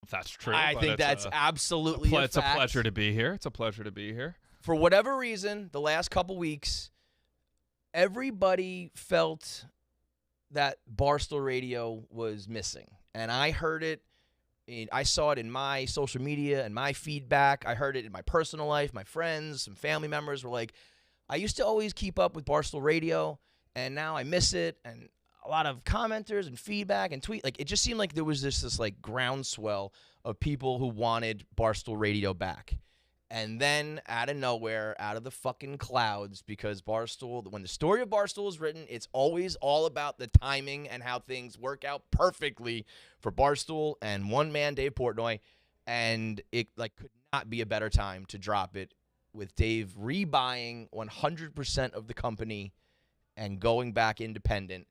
if that's true. I think that's absolutely a fact. It's a pleasure to be here. It's a pleasure to be here. For whatever reason, the last couple weeks, everybody felt that Barstool Radio was missing. And I heard it. I saw it in my social media and my feedback. I heard it in my personal life. My friends, some family members were like, I used to always keep up with Barstool Radio, and now I miss it. And a lot of commenters and feedback and tweet. Like, it just seemed like there was this like groundswell of people who wanted Barstool Radio back. And then out of nowhere, out of the fucking clouds, because Barstool, when the story of Barstool is written, it's always all about the timing and how things work out perfectly for Barstool and one man, Dave Portnoy. And it like could not be a better time to drop it with Dave rebuying 100% of the company and going back independent.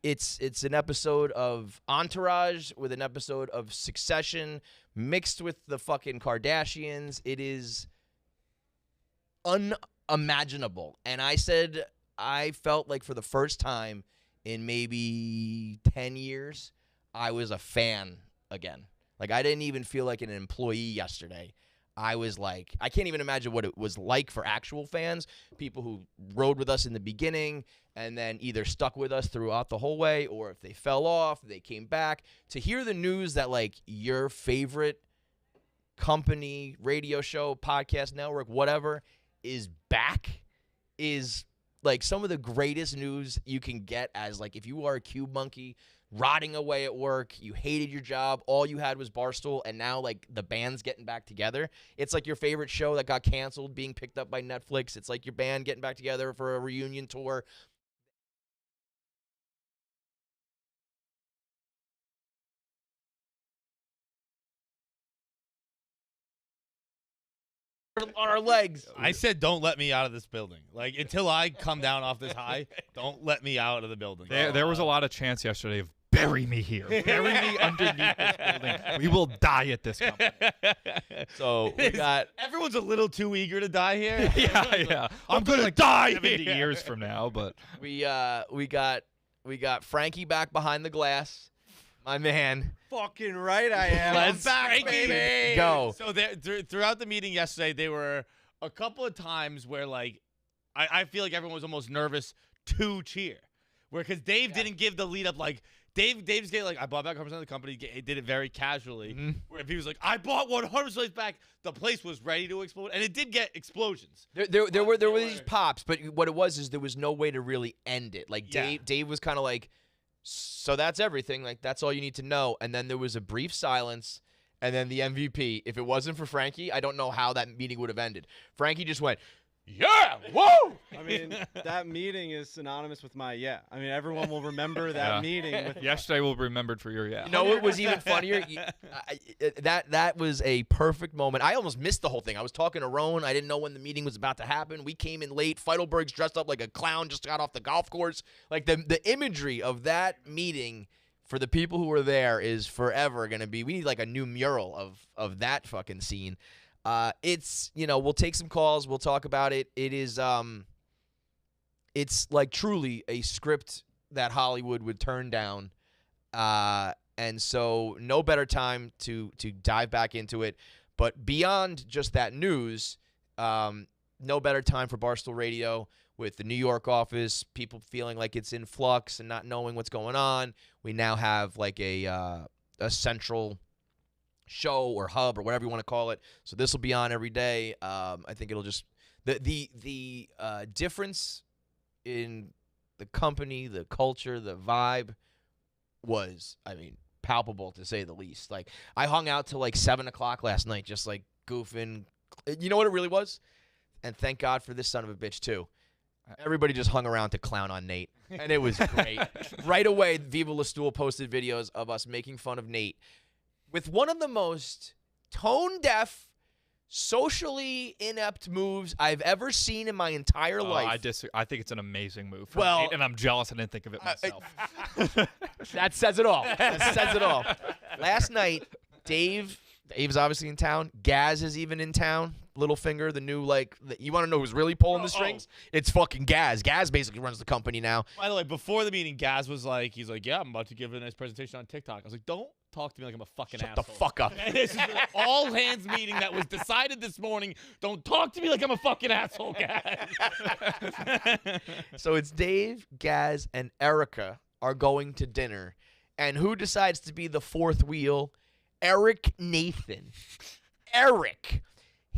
It's an episode of Entourage with an episode of Succession mixed with the fucking Kardashians. It is unimaginable. And I said I felt like for the first time in maybe 10 years, I was a fan again. Like, I didn't even feel like an employee yesterday. I was like, I can't even imagine what it was like for actual fans, people who rode with us in the beginning and then either stuck with us throughout the whole way, or if they fell off, they came back. To hear the news that, like, your favorite company, radio show, podcast network, whatever, is back is, like, some of the greatest news you can get as, like, if you are a cube monkey rotting away at work, you hated your job, all you had was Barstool, and now, like, the band's getting back together. It's like your favorite show that got canceled being picked up by Netflix. It's like your band getting back together for a reunion tour. On our legs. I said, don't let me out of this building. Like, until I come down off this high, don't let me out of the building. There was a lot of chance yesterday of bury me here. Bury me underneath this building. We will die at this company. So we got... Everyone's a little too eager to die here. Yeah. I'm going to die 70 years from now, but... We got Frankie back behind the glass. My man. Fucking right I am. I'm back, baby. Go. So throughout the meeting yesterday, there were a couple of times where, like, I feel like everyone was almost nervous to cheer. Because Dave didn't give the lead up, like, Dave's getting, like, I bought back 100% of the company. He did it very casually. Mm-hmm. Where if he was like, I bought 100% back, the place was ready to explode. And it did get explosions. There were these pops, but what it was is there was no way to really end it. Like, Dave was kind of like, so that's everything. Like, that's all you need to know. And then there was a brief silence, and then the MVP. If it wasn't for Frankie, I don't know how that meeting would have ended. Frankie just went, yeah, whoa! I mean, that meeting is synonymous with my yeah. I mean, everyone will remember that meeting. With yesterday will be remembered for your yeah. You know what was even funnier? That was a perfect moment. I almost missed the whole thing. I was talking to Roan. I didn't know when the meeting was about to happen. We came in late. Feidelberg's dressed up like a clown, just got off the golf course. Like, the imagery of that meeting for the people who were there is forever going to be. We need like a new mural of that fucking scene. It's, we'll take some calls. We'll talk about it. It is, it's like truly a script that Hollywood would turn down. And so no better time to dive back into it. But beyond just that news, no better time for Barstool Radio with the New York office, people feeling like it's in flux and not knowing what's going on. We now have like a central show or hub or whatever you want to call it. So this will be on every day. I think it'll just the difference in the company, the culture, the vibe was, I mean, palpable to say the least. Like, I hung out till like 7 o'clock last night, just like goofing. You know what it really was? And thank God for this son of a bitch too. Everybody just hung around to clown on Nate, and it was great. Right away, Viva La Stool posted videos of us making fun of Nate with one of the most tone-deaf, socially inept moves I've ever seen in my entire life. I think it's an amazing move. Nate, and I'm jealous I didn't think of it myself. That says it all. That says it all. Last night, Dave's obviously in town. Gaz is even in town. Littlefinger, the new, you want to know who's really pulling the strings? It's fucking Gaz. Gaz basically runs the company now. By the way, before the meeting, Gaz was like, he's like, yeah, I'm about to give a nice presentation on TikTok. I was like, don't talk to me like I'm a fucking Shut asshole. the fuck up. This is an all hands meeting that was decided this morning. Don't talk to me like I'm a fucking asshole, guys. So it's Dave, Gaz, and Erica are going to dinner. And who decides to be the fourth wheel? Eric Nathan. Eric.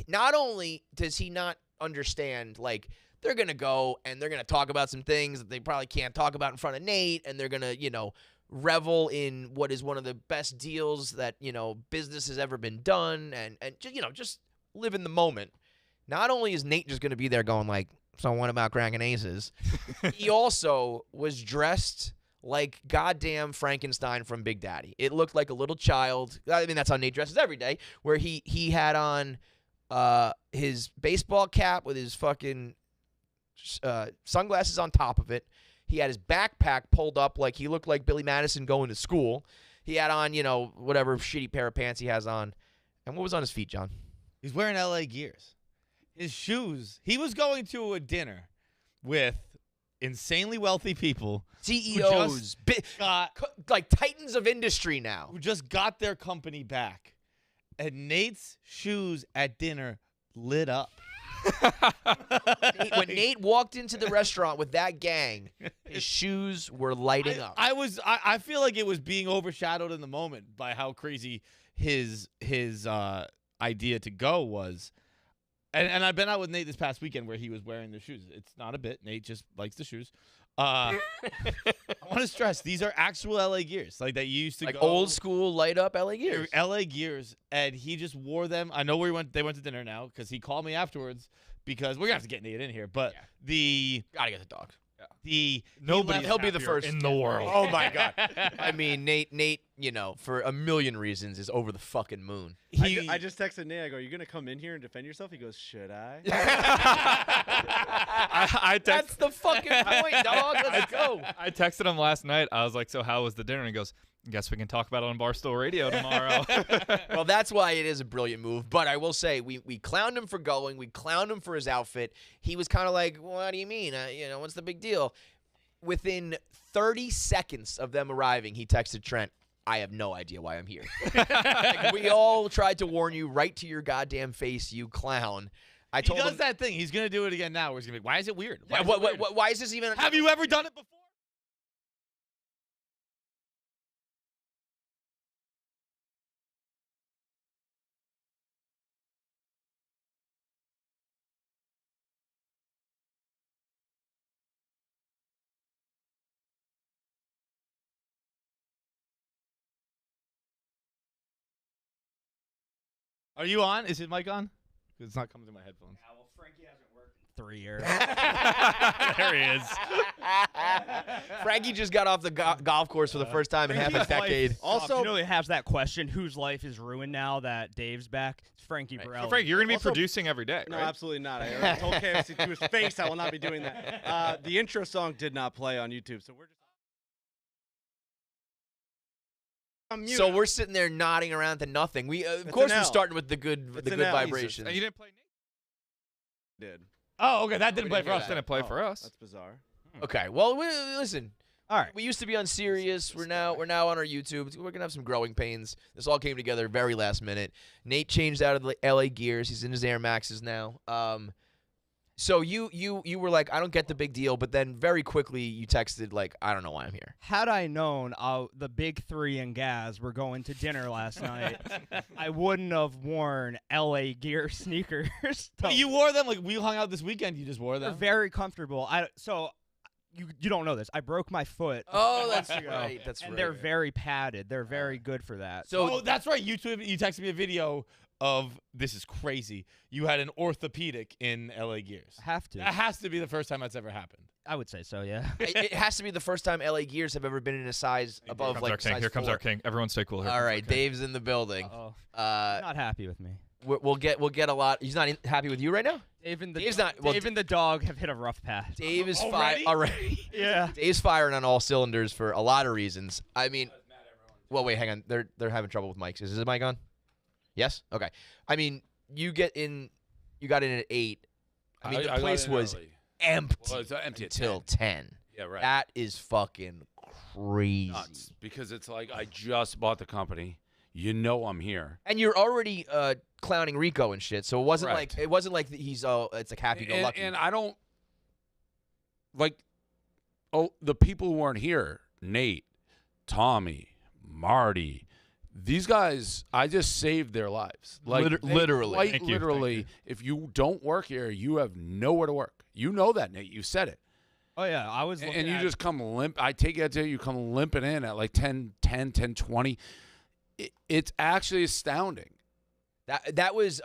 Not only does he not understand, like, they're going to go and they're going to talk about some things that they probably can't talk about in front of Nate, and they're going to, you know, revel in what is one of the best deals that, you know, business has ever been done, and you know, just live in the moment. Not only is Nate just going to be there going like, so what about cracking aces? He also was dressed like goddamn Frankenstein from Big Daddy. It looked like a little child. I mean, that's how Nate dresses every day, where he had on his baseball cap with his fucking sunglasses on top of it. He had his backpack pulled up like he looked like Billy Madison going to school. He had on, you know, whatever shitty pair of pants he has on. And what was on his feet, John? He's wearing LA Gears. His shoes. He was going to a dinner with insanely wealthy people. CEOs. Like titans of industry now. Who just got their company back. And Nate's shoes at dinner lit up. When Nate walked into the restaurant with that gang, his shoes were lighting up. I feel like it was being overshadowed in the moment by how crazy his idea to go was. And I've been out with Nate this past weekend where he was wearing the shoes. It's not a bit. Nate just likes the shoes. I want to stress these are actual LA Gears, like that you used to like go old school light up LA Gears. LA Gears, and he just wore them. I know they went to dinner now because he called me afterwards because we're gonna have to get Nate in here. But Gotta get the dogs. He'll be the first in the world. Oh my god! I mean, Nate, you know, for a million reasons, is over the fucking moon. I just texted Nate. I go, "Are you gonna come in here and defend yourself?" He goes, "Should I?" That's the fucking point, dog. Let's go. I texted him last night. I was like, "So how was the dinner?" And he goes, "Guess we can talk about it on Barstool Radio tomorrow." Well, that's why it is a brilliant move. But I will say, we clowned him for going. We clowned him for his outfit. He was kind of like, "What do you mean? You know, what's the big deal?" Within 30 seconds of them arriving, he texted Trent, "I have no idea why I'm here." Like, we all tried to warn you right to your goddamn face, you clown. He does that thing. He's gonna do it again now. Where he's gonna be like, "Why is it weird? Why is this even? Have you ever done it before?" Are you on? Is his mic on? It's not coming through my headphones. Yeah, well, Frankie hasn't worked in 3 years. There he is. Frankie just got off the golf course for the first time in half a decade. Also, you know, he has that question: whose life is ruined now that Dave's back? It's Frankie Borelli. So Frank, you're gonna be Also- producing every day, No, right? absolutely not. I already told KFC to his face I will not be doing that. The intro song did not play on YouTube, so we're just. I'm mute. So we're sitting there nodding around to nothing. We, of It's course, an we're L. starting with the good It's an L. vibrations. And you didn't play Nate? did. Oh, okay. That didn't play didn't for hear us. that. Didn't play Oh, for us. That's bizarre. Okay, well, listen. All right. We used to be on Sirius. We're now on our YouTube. We're gonna have some growing pains. This all came together very last minute. Nate changed out of the LA Gears. He's in his Air Maxes now. So you were like, I don't get the big deal, but then very quickly you texted like, I don't know why I'm here. Had I known the big three and Gaz were going to dinner last night, I wouldn't have worn LA Gear sneakers. But you wore them like we hung out this weekend. You just wore They're them. very comfortable. You don't know this. I broke my foot. Oh, that's ago, right. That's and right. they're very padded. They're very good for that. So Oh, that's right. You texted me a video of this is crazy. You had an orthopedic in LA Gears. I have to. That has to be the first time that's ever happened. I would say so, yeah. it has to be the first time LA Gears have ever been in a size above like size Here comes 4. our king. Everyone stay cool. Here All comes our right, king. Dave's in the building. Uh-oh. Uh, Not happy with me. we'll get a lot. He's not happy with you right now. Dave and the Dave's not- well, Dave and the dog have hit a rough patch. Dave is Already? already. Yeah. Dave's firing on all cylinders for a lot of reasons. I mean, well, wait, hang on. They're having trouble with mics. Is his mic on? Yes. Okay. I mean, you got in at 8. I mean, the place was empty Well, it's empty until at 10. 10. Yeah, right. That is fucking crazy. Nuts. Because it's like I just bought the company. You know I'm here. And you're already clowning Rico and shit, so it wasn't Correct. like he's it's like happy-go-lucky. And I don't like the people who weren't here, Nate, Tommy, Marty, these guys, I just saved their lives. Like Literally. quite Thank you, literally, thank you. if you don't work here, you have nowhere to work. You know that, Nate. You said it. Oh yeah, I was. And you just come limp. I take it to you come limping in at like 10:20. It's actually astounding. That was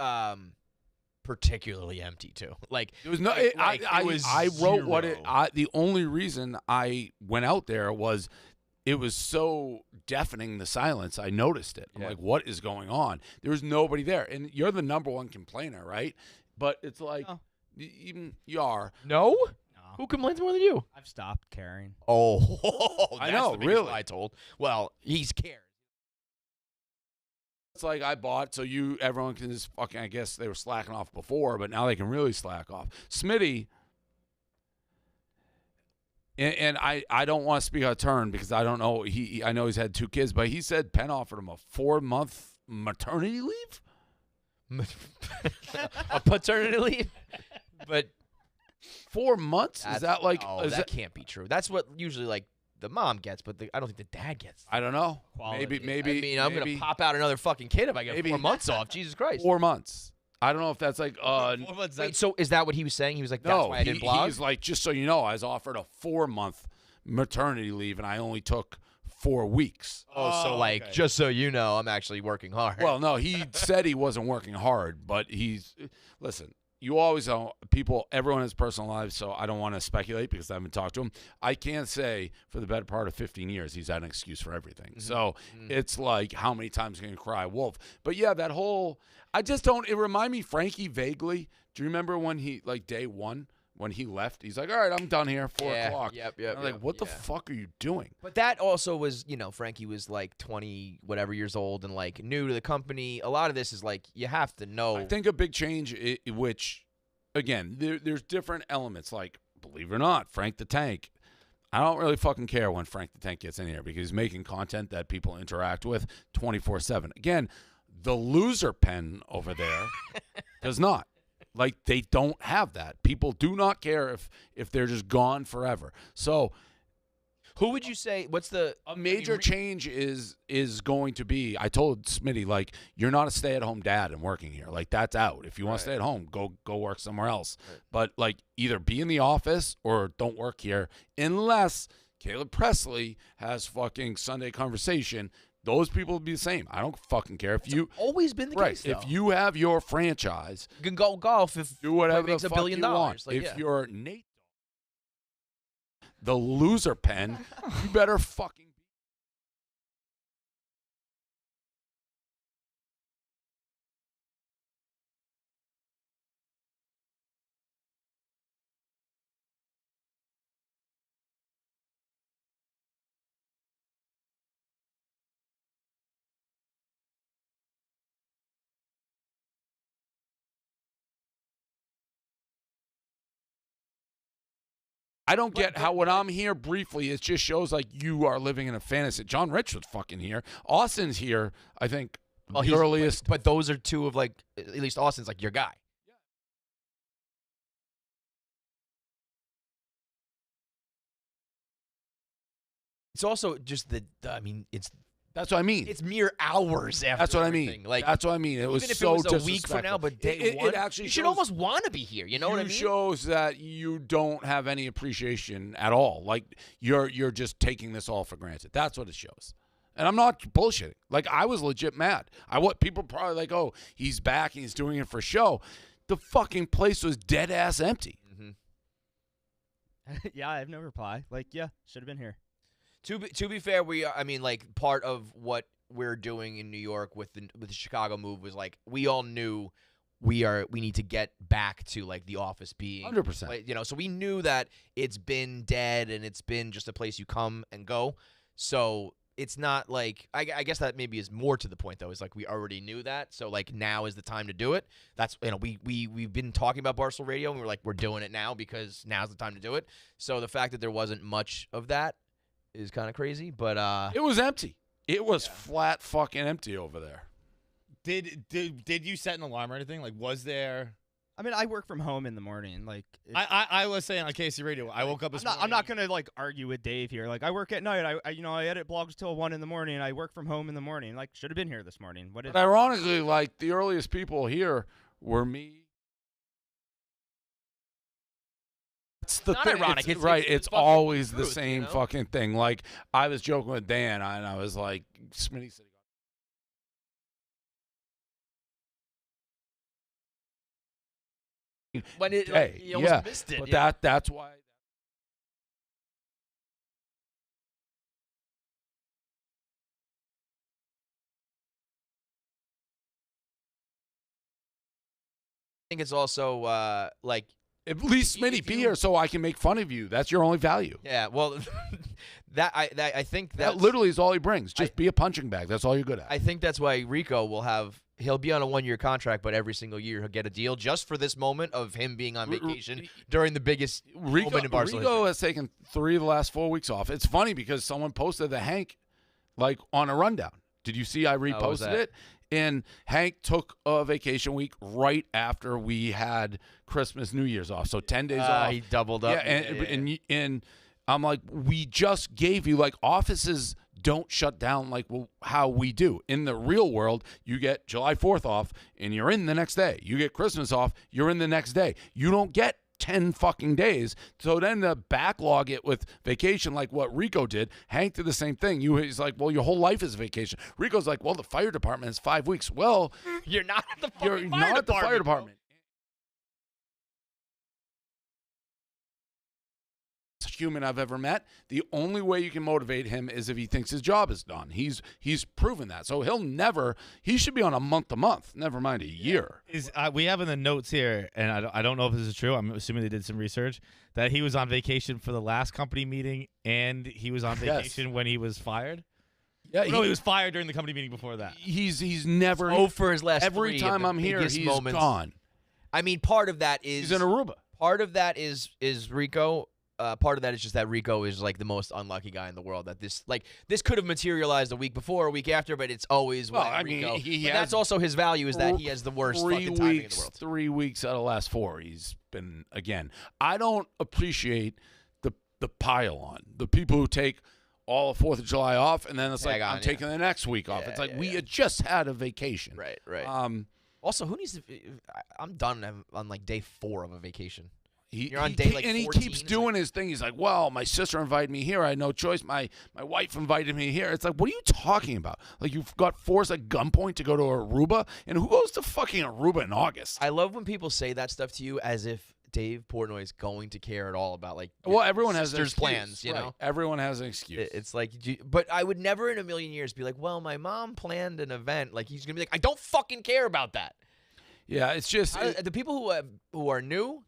particularly empty too. Like It was no. I wrote what it. The only reason I went out there was it was so deafening, the silence. I noticed it. I'm like, what is going on? There was nobody there, and you're the number one complainer, right? But it's like No. even you are. no? No, Who complains more than you? I've stopped caring. Oh, I that's know, the biggest really. lie I told. Well, he's cared. It's like I bought so everyone can just fucking. I guess they were slacking off before, but now they can really slack off. Smitty. And I don't want to speak out of turn because I don't know. I know he's had 2 kids, but he said Penn offered him a 4-month maternity leave. A paternity leave? But 4 months? Is that like? Oh, is that can't be true. That's what usually like the mom gets, but I don't think the dad gets. I don't know. Quality. Maybe. I mean, I'm maybe gonna pop out another fucking kid if I get maybe 4 months off. Jesus Christ. 4 months. I don't know if that's like. 4 months. Wait, so is that what he was saying? He was like, that's No, why I didn't blog? he's like, just so you know, I was offered a 4-month maternity leave, and I only took 4 weeks. Oh, so like, okay. just so you know, I'm actually working hard. Well, no, he said he wasn't working hard, but listen, you always know everyone has personal lives, so I don't want to speculate because I haven't talked to him. I can't say for the better part of 15 years he's had an excuse for everything. So it's like, how many times can you cry wolf? But yeah, that whole, I just don't, it reminded me Frankie vaguely. Do you remember when he, like day 1, when he left, he's like, all right, I'm done here, 4 o'clock. Yep. And I'm like, what the fuck are you doing? But that also was, Frankie was like 20 whatever years old and like new to the company. A lot of this is like you have to know. I think a big change, which, again, there's different elements. Like, believe it or not, Frank the Tank. I don't really fucking care when Frank the Tank gets in here because he's making content that people interact with 24/7. Again, the loser pen over there does not. Like, they don't have that. People do not care if they're just gone forever. So Who would you say? What's the a major change is going to be, I told Smitty, like, you're not a stay-at-home dad and working here. Like, that's out. If you want to stay at home, go work somewhere else. Right. But, like, either be in the office or don't work here unless Caleb Presley has fucking Sunday Conversation. Those people will be the same. I don't fucking care. If you always been the case? Though. If you have your franchise, you can go golf if do whatever it makes the $1 fuck billion. you want. Like, If you're Nate, the loser pen, you better fucking. I don't get how when I'm here briefly, it just shows like you are living in a fantasy. John Rich was fucking here. Austin's here, I think, well, the earliest. But those are two of like, at least Austin's like your guy. It's also just I mean, That's what I mean. it's mere hours after. That's what I everything. mean. Like, That's what I mean. It was even if so it was a week from now, disrespectful. but day one, it actually you should shows- almost want to be here. You know what I mean? shows that you don't have any appreciation at all. Like you're just taking this all for granted. That's what it shows. And I'm not bullshitting. Like I was legit mad. People probably like, oh, he's back and he's doing it for show. The fucking place was dead ass empty. Yeah, I have no reply. Like, yeah, should have been here. To be fair, I mean, like part of what we're doing in New York with the Chicago move was like we all knew we need to get back to like the office being 100%. like, so we knew that it's been dead and it's been just a place you come and go. So it's not like I guess that maybe is more to the point though. Is like we already knew that, so like now is the time to do it. That's we've been talking about Barstool Radio, and we're doing it now because now's the time to do it. So the fact that there wasn't much of that is kind of crazy, but It was empty. It was flat fucking empty over there. Did you set an alarm or anything? Like, was there? I mean, I work from home in the morning. Like, I was saying on KC Radio, I woke up this morning. I'm not gonna like argue with Dave here. Like, I work at night. I edit blogs till 1 in the morning. I work from home in the morning. Like, should have been here this morning. What is? But ironically, like the earliest people here were me. It's the not thing. ironic. It's, It's right. fucking It's always the truth, same you know? fucking thing. Like I was joking with Dan, and I was like, Smitty said. when it Hey, like, you almost yeah, missed it. But yeah. that's why. I think it's also like At least Smitty if be you- here so I can make fun of you. That's your only value. yeah. Well, I think That that's literally is all he brings. Just be a punching bag. That's all you're good at. I think that's why Rico will have. He'll be on a 1-year contract, but every single year he'll get a deal just for this moment of him being on vacation during the biggest moment in Barcelona. Rico has taken 3 of the last 4 weeks off. It's funny because someone posted the Hank like on a rundown. Did you see I was reposted that? it? And Hank took a vacation week right after we had Christmas, New Year's off. So 10 days off. He doubled up. Yeah, and I'm like, we just gave you, like, offices don't shut down like how we do. In the real world, you get July 4th off and you're in the next day. You get Christmas off, you're in the next day. You don't get 10 fucking days. So then to backlog it with vacation like what Rico did, Hank did the same thing. He's like, well, your whole life is vacation. Rico's like, well, the fire department is 5 weeks. Well, You're not at the you're fucking not at the fire department. Human I've ever met. The only way you can motivate him is if he thinks his job is done. He's proven that. So he should be on a month to month, never mind a year. We have in the notes here, and I don't know if this is true. I'm assuming they did some research that he was on vacation for the last company meeting, and he was on vacation when he was fired. Yeah, No, he was fired during the company meeting before that. He's never for his last every 3 of time the I'm here, biggest he's moments. gone. I mean, part of that is He's in Aruba. Part of that is Rico. Part of that is just that Rico is like the most unlucky guy in the world. That this could have materialized a week before, a week after, but it's always Well, when I mean, Rico. he But has that's also his value is that he has the worst 3 fucking timing in weeks, the world. 3 weeks out of the last 4, he's been again. I don't appreciate the pile on the people who take all of 4th of July off, and then it's Tag like on, I'm taking the next week off. Yeah, It's like yeah, we yeah. had just had a vacation. Right. Also, who needs to? I'm done on like day 4 of a vacation. You're on he day ke- like and 14, he keeps it's doing his thing. He's like, well, my sister invited me here. I had no choice. My wife invited me here. It's like, what are you talking about? Like, you've got forced at gunpoint to go to Aruba? And who goes to fucking Aruba in August? I love when people say that stuff to you as if Dave Portnoy is going to care at all about like. Well, everyone has an sister's excuse, plans, you right. know. Everyone has an excuse. It's like, but I would never in a million years be like, well, my mom planned an event. Like he's gonna be like, I don't fucking care about that. Yeah, it's just The people who are new,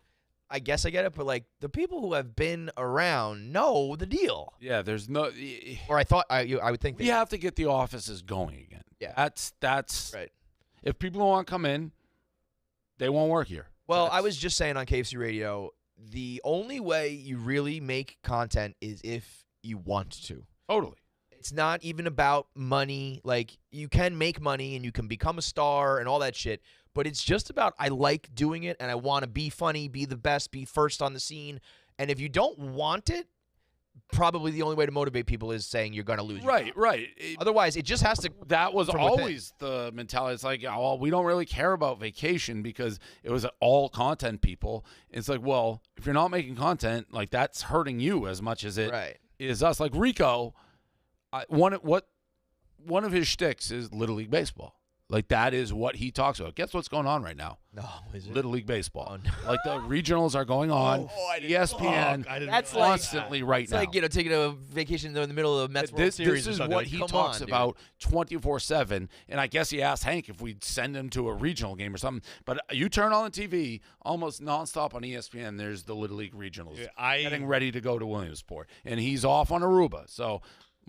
I guess I get it, but like the people who have been around know the deal. yeah. There's no. Or I thought I would think We have to get the offices going again. Yeah. That's right. If people don't want to come in, they won't work here. Well, I That's- was just saying on KFC Radio, the only way you really make content is if you want to. Totally. It's not even about money. Like, you can make money and you can become a star and all that shit, but it's just about I like doing it and I want to be funny, be the best, be first on the scene. And if you don't want it, probably the only way to motivate people is saying you're going to lose. your Right, job. right. Otherwise, it just has to. That was from within. always the mentality. It's like, well, we don't really care about vacation because it was all content people. It's like, well, if you're not making content, like that's hurting you as much as it is Right. us. Like Rico, one of his shticks is Little League Baseball. Like that is what he talks about. Guess what's going on right now? No, is it? Little League Baseball. Oh, no. Like the regionals are going on. ESPN That's like- constantly right It's now. like, taking a vacation in the middle of the Mets World This Series or is something. what Like, he come talks on, dude. about 24/7. And I guess he asked Hank if we'd send him to a regional game or something. But you turn on the TV almost nonstop on ESPN. There's the Little League regionals getting ready to go to Williamsport, and he's off on Aruba. So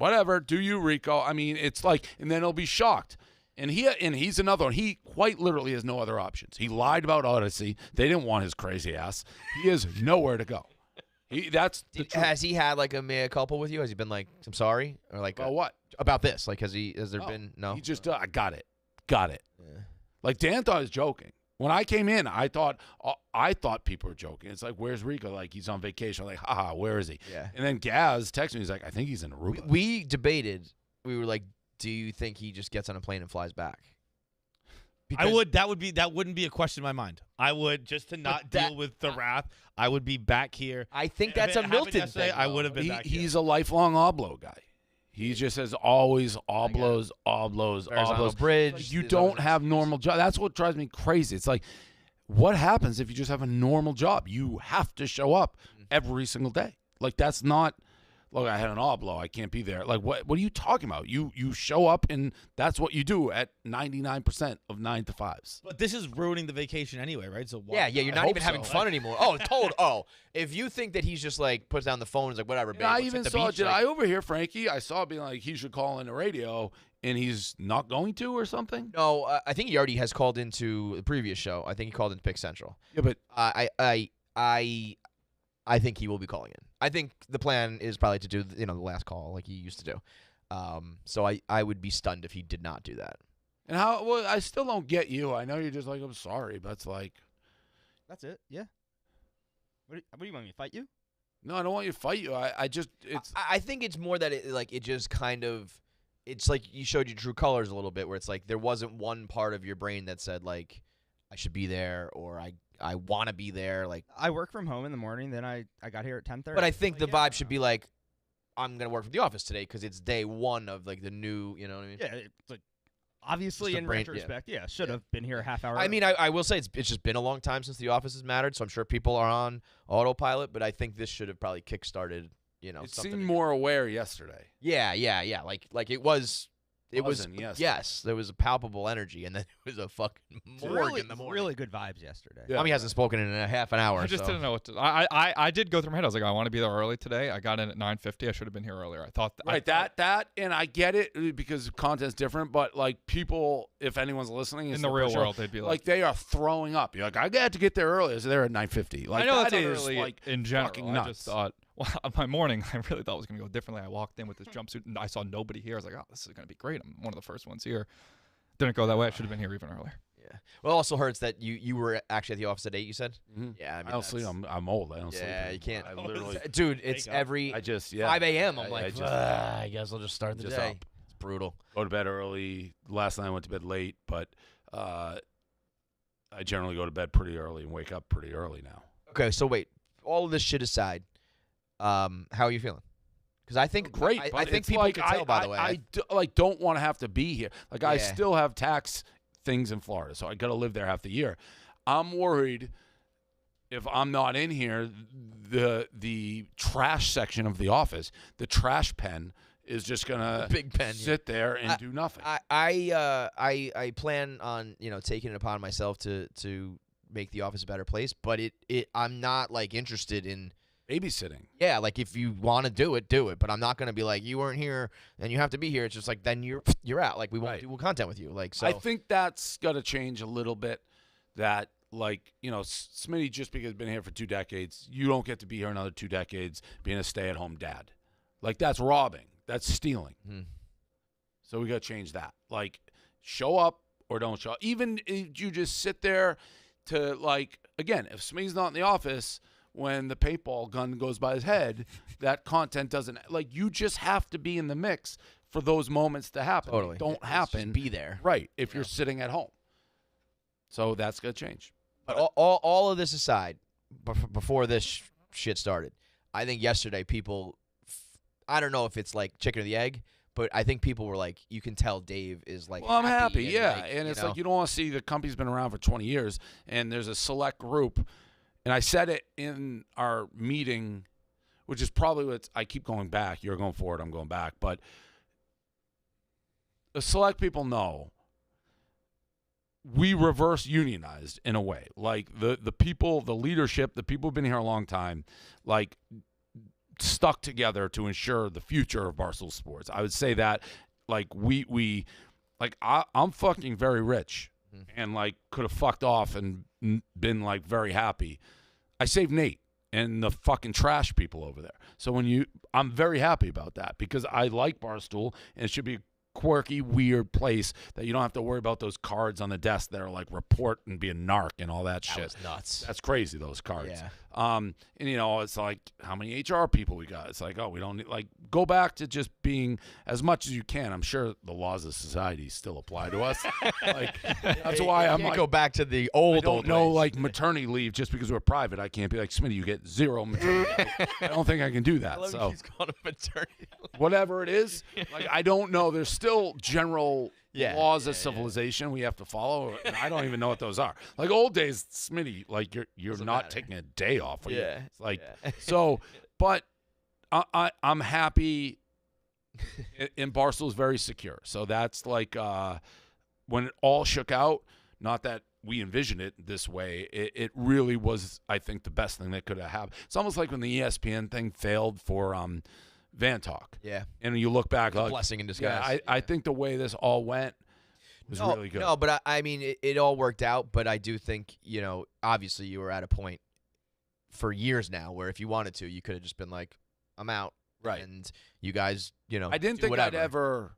whatever. Do you, Rico? I mean, it's like, and then he'll be shocked. And he's another one. He quite literally has no other options. He lied about Odyssey. They didn't want his crazy ass. He has nowhere to go. That's the truth. Has he had like a mea culpa with you? Has he been like, I'm sorry, or like About what? about this? Like, has there been no? He just I got it. Yeah. Like Dan thought he was joking. When I came in, I thought people were joking. It's like, where's Rico? Like, he's on vacation. I'm like, haha, where is he? Yeah. And then Gaz texted me. He's like, I think he's in Aruba. We debated. We were like, do you think he just gets on a plane and flies back? That wouldn't be a question in my mind. I would, just to not deal with the wrath, I would be back here. I think If that's it a happened Milton yesterday, thing. I would have been back here. He's a lifelong Oblo guy. He just has always Oblos. Horizontal bridge. Like, you there's don't always- have normal job. That's what drives me crazy. It's like, what happens if you just have a normal job? You have to show up every single day. Like, that's not, look, I had an Oblo. I can't be there. Like, what are you talking about? You show up, and that's what you do at 99% of 9 to 5s. But this is ruining the vacation anyway, right? So why Yeah, you're I not hope even having so. fun anymore. If you think that he's just like puts down the phone and is like, whatever, babe. I let's even hit the saw, beach, did like- I overhear Frankie? I saw it being like he should call in the radio, and he's not going to or something. No, I think he already has called into the previous show. I think he called into Pick Central. Yeah, but I think he will be calling in. I think the plan is probably to do the last call like he used to do. So I would be stunned if he did not do that. and how? Well, I still don't get you. I know you're just like, I'm sorry, but it's like, That's it. Yeah. What do you want me to fight you? no, I don't want you to fight you. I just it's I think it's more that it just kind of, it's like you showed your true colors a little bit, where it's like there wasn't one part of your brain that said like I should be there or I want to be there. Like, I work from home in the morning. Then I got here at 10:30. but I think the Like, yeah, vibe should be like, I'm gonna work from the office today because it's day one of like the new. You know what I mean? Yeah, it's like obviously Just a in brain- yeah. retrospect, yeah, should have been here a half hour. I mean, early. I will say it's just been a long time since the office has mattered, so I'm sure people are on autopilot. But I think this should have probably kickstarted. it something seemed to- more aware yesterday. Yeah. Like it was. It was Wasn't yesterday. yes. There was a palpable energy, and then it was a fucking morgue in the morning. really good vibes yesterday. Yeah. Tommy hasn't spoken in a half an hour. I just so. didn't know what to. I did go through my head. I was like, I want to be there early today. I got in at 9:50. I should have been here earlier. I thought Right, that, and I get it because content's different, but like people, if anyone's listening, in it's the their real first show, world they'd be like, they are throwing up. You're like, I got to get there early. So they're at 9:50. Like, I know that's that not is, early like in general. fucking I nuts. just thought, well, my morning, I really thought it was going to go differently. I walked in with this jumpsuit and I saw nobody here. I was like, oh, this is going to be great. I'm one of the first ones here. Didn't go that way. I should have been here even earlier. Yeah. Well, it also hurts that you were actually at the office at 8. You said. Mhm. Yeah. I mean, I don't sleep. that's- I'm old. I don't sleep. Yeah, you can't. I literally, Dude, it's up. every I just 5 a.m. I'm I like, just- I guess I'll just start the just day. up. It's brutal. Go to bed early. Last night I went to bed late, but I generally go to bed pretty early and wake up pretty early now. Okay, so wait. All of this shit aside, how are you feeling? Because I think Great. I but think it's people like, can tell. By the way, I don't want to have to be here. Like I Yeah. still have tax things in Florida, so I got to live there half the year. I'm worried if I'm not in here, the trash section of the office, the trash pen, is just gonna Big pen, yeah. sit there and do nothing. I plan on taking it upon myself to make the office a better place, but I'm not like interested in. Babysitting. Yeah, like if you want to do it, do it. But I'm not gonna be like you weren't here and you have to be here. It's just like then you're out. Like we won't Right. do content with you. Like so. I think that's got to change a little bit. That Smitty, just because he's been here for 2 decades, you don't get to be here another 2 decades being a stay-at-home dad. Like that's robbing. That's stealing. Mhm. So we got to change that. Like show up or don't show up. Even if you just sit there to again, if Smitty's not in the office when the paintball gun goes by his head, that content doesn't you just have to be in the mix for those moments to happen. Totally. They don't It's just happen. be there. Right, if you're sitting at home. So that's going to change. But all of this aside, before this shit started, I think yesterday people, I don't know if it's like chicken or the egg, but I think people were like, you can tell Dave is like. Well, I'm happy, and, yeah. like, And it's know. like you don't want to see the company's been around for 20 years, and there's a select group. And I said it in our meeting, which is probably what I keep going back. You're going forward, I'm going back. But the select people know we reverse unionized in a way. Like the people, the leadership, the people who've been here a long time, stuck together to ensure the future of Barstool Sports. I would say that, like, I'm fucking very rich and, like, could have fucked off and been, like, very happy. I saved Nate and the fucking trash people over there. So I'm very happy about that because I like Barstool, and it should be a quirky, weird place that you don't have to worry about those cards on the desk that are like report and be a narc and all that shit. was nuts. That's crazy, those cards. Yeah. And it's like, how many HR people we got? It's like, oh, we don't need, like, go back to just being as much as you can. I'm sure the laws of society still apply to us. Like, that's why I'm can't like, go back to the old. I don't know, ways. like, maternity leave just because we're private. I can't be like, Smitty, you get 0 maternity leave. I don't think I can do that. So He's called a maternity. whatever it is, like, I don't know. There's still general laws of yeah. civilization we have to follow, and I don't even know what those are. Like, old days, Smitty, like, you're Doesn't not matter. taking a day off. Yeah. It's like, Yeah. so, but I'm happy. And Barstool's very secure. So that's like when it all shook out, not that we envisioned it this way, it really was, I think, the best thing that could have happened. It's almost like when the ESPN thing failed for Van Talk. Yeah. And you look back, It's a like, blessing in disguise. yeah, I think the way this all went was really good. No, but I mean, it all worked out. But I do think, obviously you were at a point for years now where if you wanted to, you could have just been like, I'm out. Right. And you guys, I didn't do think whatever. I'd ever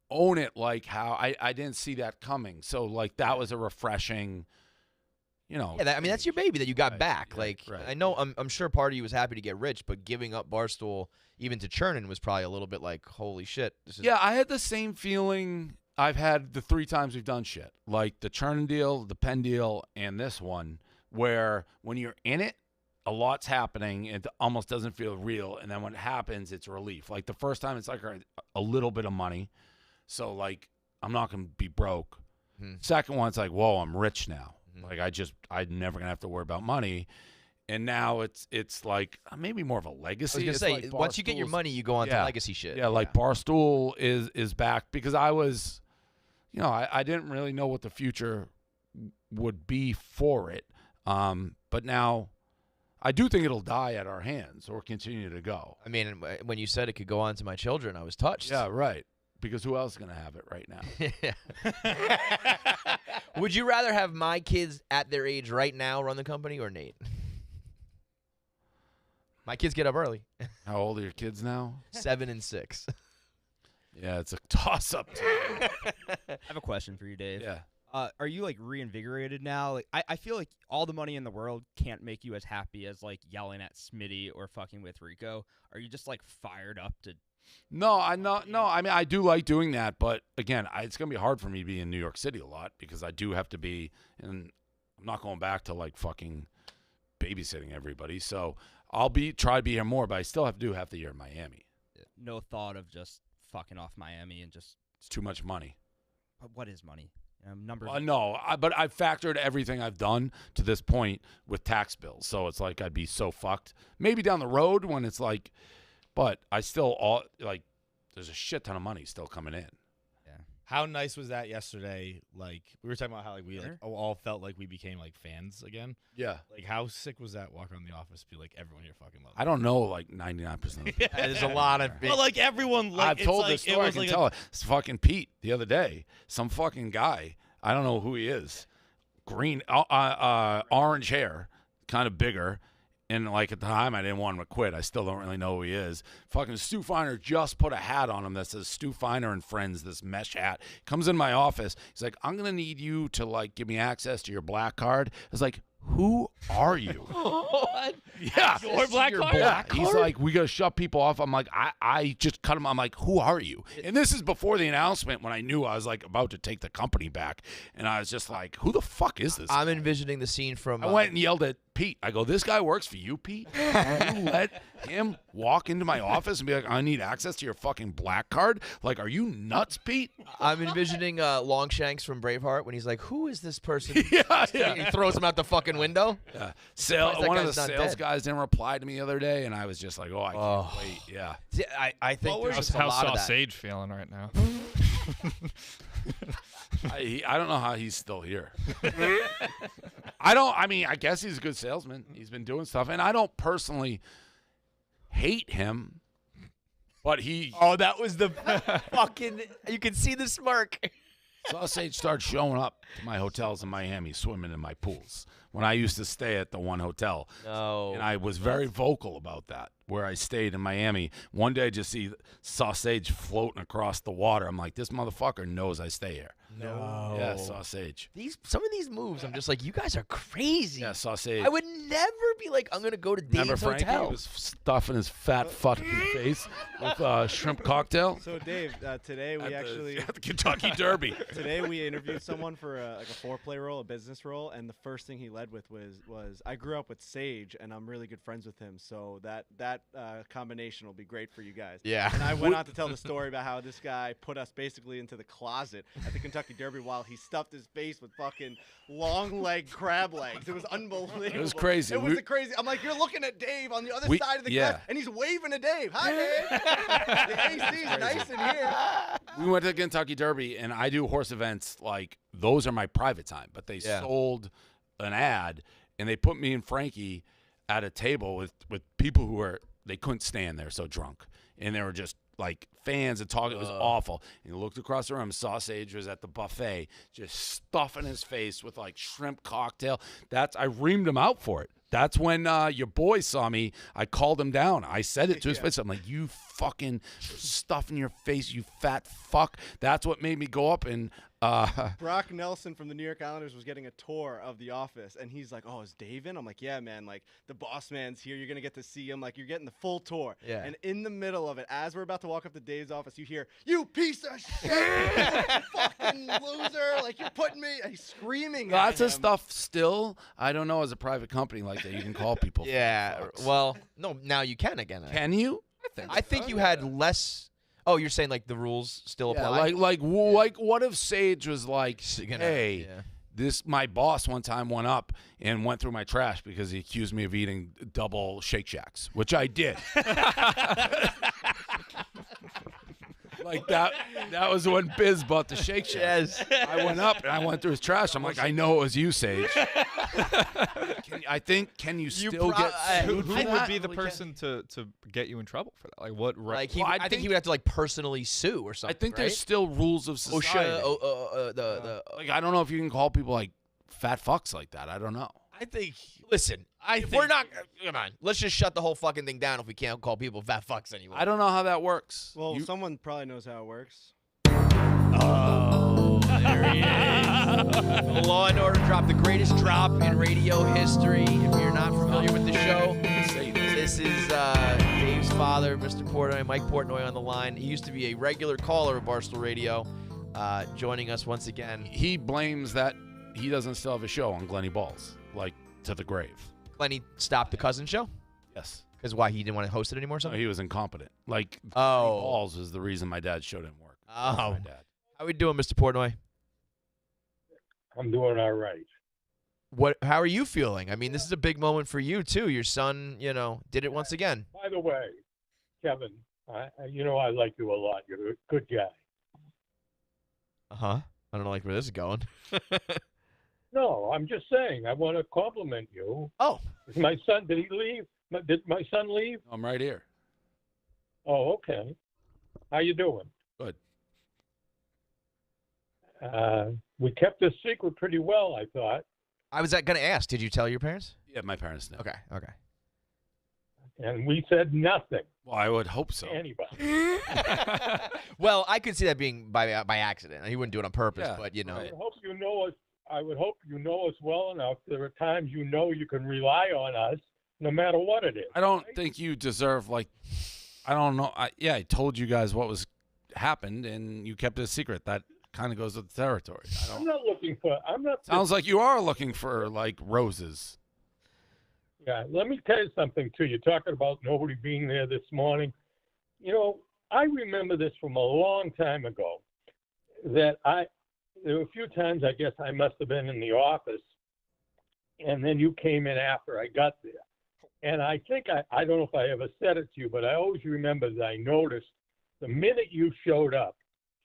own it like how I didn't see that coming. So, like, that was a refreshing, Yeah, that's your baby that you got Right, back. right, Like, right. I know, I'm sure part of you was happy to get rich, but giving up Barstool even to Chernin was probably a little bit like, holy shit. This is Yeah, I had the same feeling I've had the 3 times we've done shit. Like the Chernin deal, the Penn deal, and this one, where when you're in it, a lot's happening. It almost doesn't feel real. And then when it happens, it's relief. Like the first time, it's like a little bit of money. So, like, I'm not going to be broke. Second one, it's like, whoa, I'm rich now. Like, I'm never going to have to worry about money. And now it's like maybe more of a legacy. I was It's gonna say, like once you get your Barstool's- money, you go on to Yeah. legacy shit. Yeah, like Barstool is back because I was, I didn't really know what the future would be for it. But now I do think it'll die at our hands or continue to go. I mean, when you said it could go on to my children, I was touched. Yeah, right. Because who else is going to have it right now? Would you rather have my kids at their age right now run the company or Nate? My kids get up early. How old are your kids now? 7 and 6. Yeah, it's a toss-up. I have a question for you, Dave. Yeah. Are you like reinvigorated now? Like I feel like all the money in the world can't make you as happy as like yelling at Smitty or fucking with Rico. Are you just like fired up to? No, I'm not. No, I mean, I do like doing that, but again, it's going to be hard for me to be in New York City a lot because I do have to be, and I'm not going back to like fucking babysitting everybody. So I'll try to be here more, but I still have to do half the year in Miami. No thought of just fucking off Miami and just. It's too much money. What is money? Numbers. No, but I've factored everything I've done to this point with tax bills, so it's like I'd be so fucked. Maybe down the road when it's like, but I still there's a shit ton of money still coming in. How nice was that yesterday? Like, we were talking about how like we Dinner? all felt like we became like fans again. Yeah. Like, how sick was that? Walk around the office, be like, everyone here fucking loves. I don't know, like 99% of the people. There's a lot of Well, like everyone, like I've told it's this like, story. It I was can like tell it. It's fucking Pete the other day. Some fucking guy. I don't know who he is. Green, orange hair, kind of bigger. And, like, at the time, I didn't want him to quit. I still don't really know who he is. Fucking Stu Feiner just put a hat on him that says Stu Feiner and Friends, this mesh hat. Comes in my office. He's like, I'm going to need you to, like, give me access to your black card. I was like, who are you? What? Yeah. Your black card? Yeah. He's like, we got to shut people off. I'm like, I just cut him. I'm like, who are you? And this is before the announcement when I knew I was, like, about to take the company back. And I was just like, who the fuck is this? I'm envisioning the scene from. I went and yelled at Pete. I go, this guy works for you, Pete? You let him walk into my office and be like, I need access to your fucking black card? Like, are you nuts, Pete? I'm envisioning Longshanks from Braveheart when he's like, "Who is this person?" Yeah, He yeah. throws him out the fucking window. Yeah. Surprised that One of the guy's not sales dead. guys didn't reply to me the other day, and I was just like, I can't wait. Yeah. See, I think What there's was- just a How's lot of that. Sausage feeling right now? I don't know how he's still here. I mean, I guess he's a good salesman. He's been doing stuff. And I don't personally hate him, but he Oh, that was the fucking. You can see the smirk. Sausage started showing up to my hotels in Miami, swimming in my pools when I used to stay at the one hotel. No. And I was very vocal about that, where I stayed in Miami. One day I just see Sausage floating across the water. I'm like, this motherfucker knows I stay here. No. Yeah, Sausage. Some of these moves, I'm just like, you guys are crazy. Yeah, Sausage. I would never be like, I'm gonna go to Remember Dave's Frankie hotel. was stuffing his fat fucking face with shrimp cocktail So Dave, today we at the Kentucky Derby. Today we interviewed someone for a 4-play role, a business role, and the first thing he led with was I grew up with Sage, and I'm really good friends with him, so that combination will be great for you guys. Yeah. And I went on to tell the story about how this guy put us basically into the closet at the Kentucky Derby while he stuffed his face with fucking long leg crab legs. It was unbelievable. It was crazy. It was crazy. I'm like, you're looking at Dave on the other side of the yeah. glass, and he's waving to Dave. Hi, Dave. The AC's nice in here. We went to the Kentucky Derby, and I do horse events. Like, those are my private time. But they sold an ad, and they put me and Frankie at a table with people who they couldn't stand. They're so drunk. And they were just, like, fans and talking. It was awful. And he looked across the room. Sausage was at the buffet, just stuffing his face with, like, shrimp cocktail. I reamed him out for it. That's when your boy saw me. I called him down. I said it to his face. I'm like, you fucking stuffing your face, you fat fuck. That's what made me go up and Brock Nelson from the New York Islanders was getting a tour of the office, and he's like, oh, is Dave in? I'm like, yeah, man, like, the boss man's here. You're going to get to see him. Like, you're getting the full tour. Yeah. And in the middle of it, as we're about to walk up to Dave's office, you hear, you piece of shit, you fucking loser. Like, you're putting me, he's screaming lots at of him. stuff still. I don't know, as a private company like that, you can call people. Yeah. fucks. Well, no. Now you can again. Can you? I think you had less. Oh, you're saying like the rules still Yeah, apply? like what if Sage was like, So you're gonna- hey, yeah. my boss one time went up and went through my trash because he accused me of eating double Shake Shacks, which I did. Like that was when Biz bought the Shake Shack. Yes. I went up and I went through his trash. I'm like, I know it was you, Sage. Can you still get sued Who for would that? be the person to get you in trouble for that? Like what? Like Well, I think he would have to like personally sue or I something. think there's right? still rules of society. OSHA. Like, I don't know if you can call people like fat fucks like that. I don't know. I think. Listen, I if we're not. Come on. Let's just shut the whole fucking thing down if we can't call people fat fucks anymore. I don't know how that works. Well, You- someone probably knows how it works. Oh, there he is. Law and Order dropped the greatest drop in radio history. If you're not familiar with the show, this is Dave's father, Mr. Portnoy, Mike Portnoy on the line. He used to be a regular caller of Barstool Radio, joining us once again. He blames that he doesn't still have a show on Glenny Balls, like to the grave. Lenny stopped the cousin show Yes. because why, he didn't want to host it anymore or So something? he was incompetent. Like Glenny Oh. Balls was the reason my dad show didn't work. Oh. My dad. How we doing, Mr. Portnoy? I'm doing all right. How are you feeling? I mean, this is a big moment for you too. Your son, did it once again. By the way, Kevin, I like you a lot. You're a good guy. I don't know, like where this is going. No, I'm just saying. I want to compliment you. Oh, Is my son? Did he leave? Did my son leave? I'm right here. Oh, okay. How you doing? Good. We kept this secret pretty well, I thought, I was going to ask. Did you tell your parents? Yeah, my parents know. Okay. and we said nothing Well, I would hope so. to anybody. Well, I could see that being by accident. He wouldn't do it on purpose, Yeah, but I would hope you know us. I would hope you know us well enough. There are times you can rely on us, no matter what it is. I don't think you deserve I don't know. I told you guys what was happened, and you kept it a secret. That kind of goes with the territory. I'm not looking for. I'm not. Sounds like you are looking for roses. Yeah, let me tell you something too. You're talking about nobody being there this morning. I remember this from a long time ago. There were a few times I guess I must have been in the office, and then you came in after I got there. And I think I don't know if I ever said it to you, but I always remember that I noticed the minute you showed up,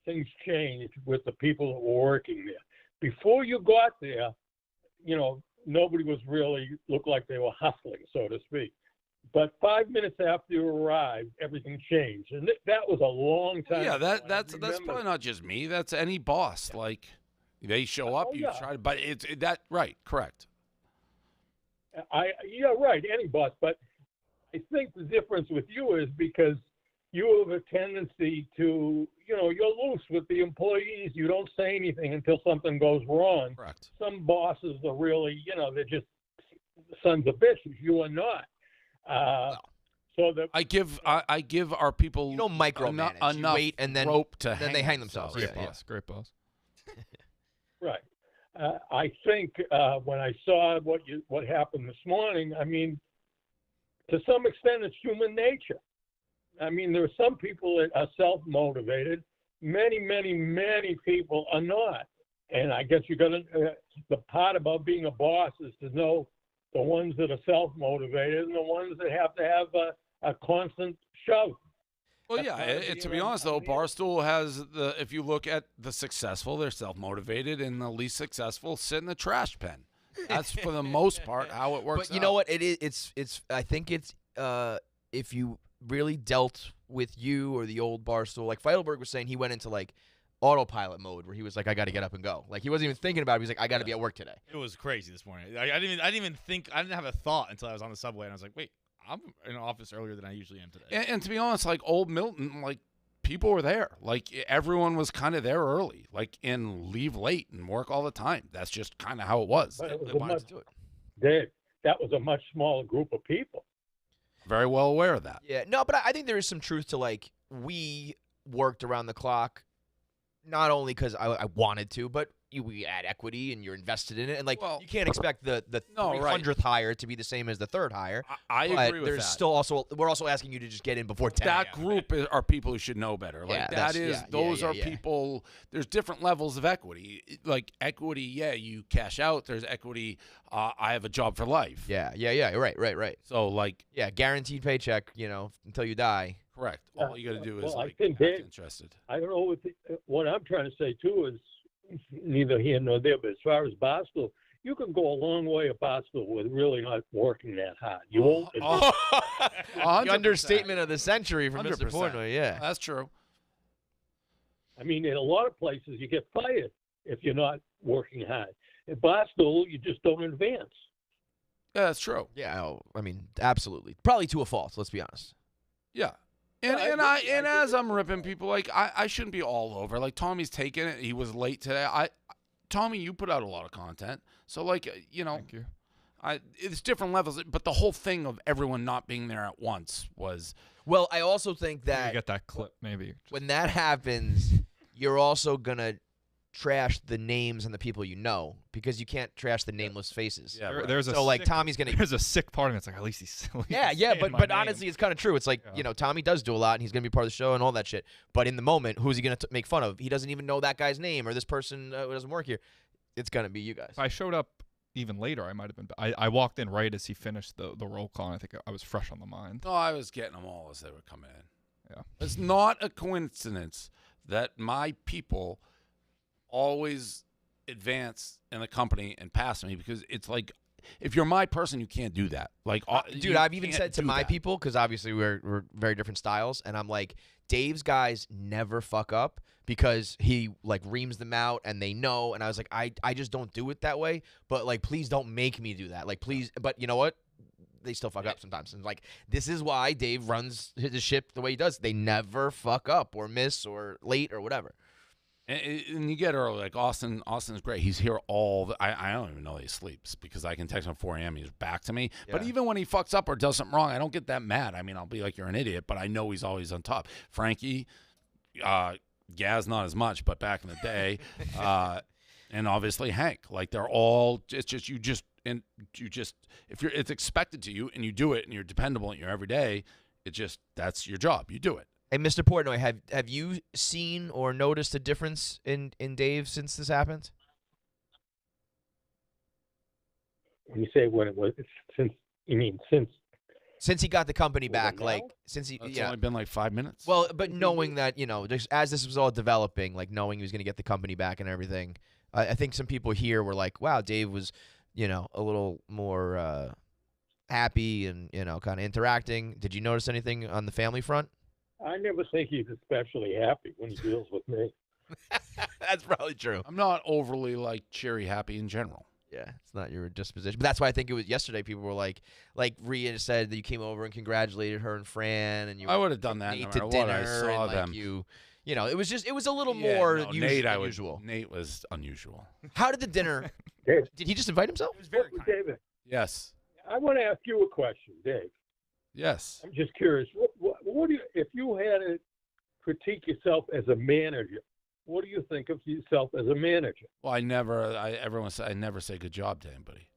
things changed with the people that were working there. Before you got there, nobody was really looked like they were hustling, so to speak. But 5 minutes after you arrived, everything changed, and that was a long time. Yeah, ago, and I that's remember probably not just me. That's any boss. Like they show up, Oh, you yeah. try to, but it's that right, correct. Yeah, right, any boss. But I think the difference with you is because you have a tendency to, you're loose with the employees. You don't say anything until something goes wrong. Correct. Some bosses are really, they're just sons of bitches. You are not. So that I give our people You don't micromanage. You enough wait, and then rope to then they hang themselves. Great Yeah, boss. Great boss. right. I think when I saw what happened this morning, I mean, to some extent, it's human nature. I mean, there are some people that are self-motivated. Many, many, many people are not. And I guess you got to. The part about being a boss is to know the ones that are self-motivated and the ones that have to have a constant shove. Well, That's yeah. part of To being be honest, though, a leader. Barstool has if you look at the successful, they're self-motivated, and the least successful sit in the trash pen. That's for the most part how it works. But you know what? It is. It's. I think it's. If you really dealt with you or the old Barstool, like Feidelberg was saying, he went into like autopilot mode where he was like, I got to get up and go. Like he wasn't even thinking about it. He was like, I got to be at work today. It was crazy this morning. I didn't even think. I didn't have a thought until I was on the subway, and I was like, wait, I'm in the office earlier than I usually am today. And to be honest, like old Milton, like people were there. Like everyone was kind of there early, like and leave late and work all the time. That's just kind of how it was. But it was They a wanted much, to do it. Dave, that was a much smaller group of people. Very well aware of that. Yeah, no, but I think there is some truth to like we worked around the clock, not only because I wanted to, but we add equity and you're invested in it, and like Well, you can't expect the No, right. 300th hire to be the same as the third hire. I but agree with there's that. still also we're also asking you to just get in before 10. That a.m. group are people who should know better. Like Yeah, that that's- is yeah, those yeah, are yeah. people. There's different levels of equity. Like equity, yeah, you cash out. There's equity. I have a job for life. Yeah, right. So like, Yeah, guaranteed paycheck, until you die. correct. All you got to do is well, I like think act Dave- interested. I don't know what I'm trying to say too is neither here nor there. But as far as Barstool, you can go a long way at Barstool with really not working that hard. You won't. Oh, The 100%. understatement of the century from Mr. 100%. Portnoy, yeah. That's true. I mean, in a lot of places, you get fired if you're not working hard. At Barstool, you just don't advance. Yeah, that's true. Yeah, I mean, absolutely. Probably to a fault, let's be honest. Yeah. And Yeah, and I I agree. and I as I'm ripping people, like I shouldn't be all over. Like Tommy's taking it. He was late today. Tommy, you put out a lot of content. So like Thank you. it's different levels. But the whole thing of everyone not being there at once was Well, I also think You that get that clip, maybe. when that happens, you're also going to trash the names and the people you know because you can't trash the nameless faces. yeah. There- right. there's a So, like, sick, Tommy's going to... there's a sick part of me. It's like at least he's Yeah, but honestly, it's kind of true. It's like, Yeah. Tommy does do a lot, and he's going to be part of the show and all that shit. But in the moment, who's he going to make fun of? He doesn't even know that guy's name or this person who doesn't work here. It's going to be you guys. If I showed up even later, I might have been. I walked in right as he finished the roll call. And I think I was fresh on the mind. No, I was getting them all as they were coming in. Yeah. It's not a coincidence that my people always advance in the company and pass me because it's like if you're my person, you can't do that. Like, Dude, you I've even can't said to do my that. people, because obviously we're very different styles, and I'm like, Dave's guys never fuck up because he like reams them out and they know, and I was like, I just don't do it that way, but like, please don't make me do that. Like, please, but you know what? They still fuck up sometimes. And like, this is why Dave runs his ship the way he does. They never fuck up or miss or late or whatever. And you get early, like Austin's great. He's here I don't even know he sleeps because I can text him at 4 a.m. He's back to me. But Yeah. even when he fucks up or does something wrong, I don't get that mad. I mean, I'll be like, you're an idiot, but I know he's always on top. Frankie, Gaz, not as much, but back in the day, and obviously Hank. Like they're all. It's just if it's expected to you and you do it and you're dependable in your everyday, that's your job. You do it. Hey, Mr. Portnoy, have you seen or noticed a difference in Dave since this happened? When you say when it was since, you mean since? Since he got the company Well, back, now? like since he, It's yeah. only been like 5 minutes. Well, but knowing that, just as this was all developing, like knowing he was going to get the company back and everything, I think some people here were like, wow, Dave was, a little more happy and kind of interacting. Did you notice anything on the family front? I never think he's especially happy when he deals with me. That's probably true. I'm not overly like cheery happy in general. Yeah, it's not your disposition. But that's why I think it was yesterday. People were like Rhea said that you came over and congratulated her and Fran, and you. I would have done that no Nate matter to what. dinner, I saw and, them. It was a little Yeah, more no, unusual. Nate was unusual. How did the dinner? Dave, Did he just invite himself? It was very kind. David, Yes. I want to ask you a question, Dave. Yes. I'm just curious. What do you, if you had to critique yourself as a manager, what do you think of yourself as a manager? Well, everyone said I never say good job to anybody.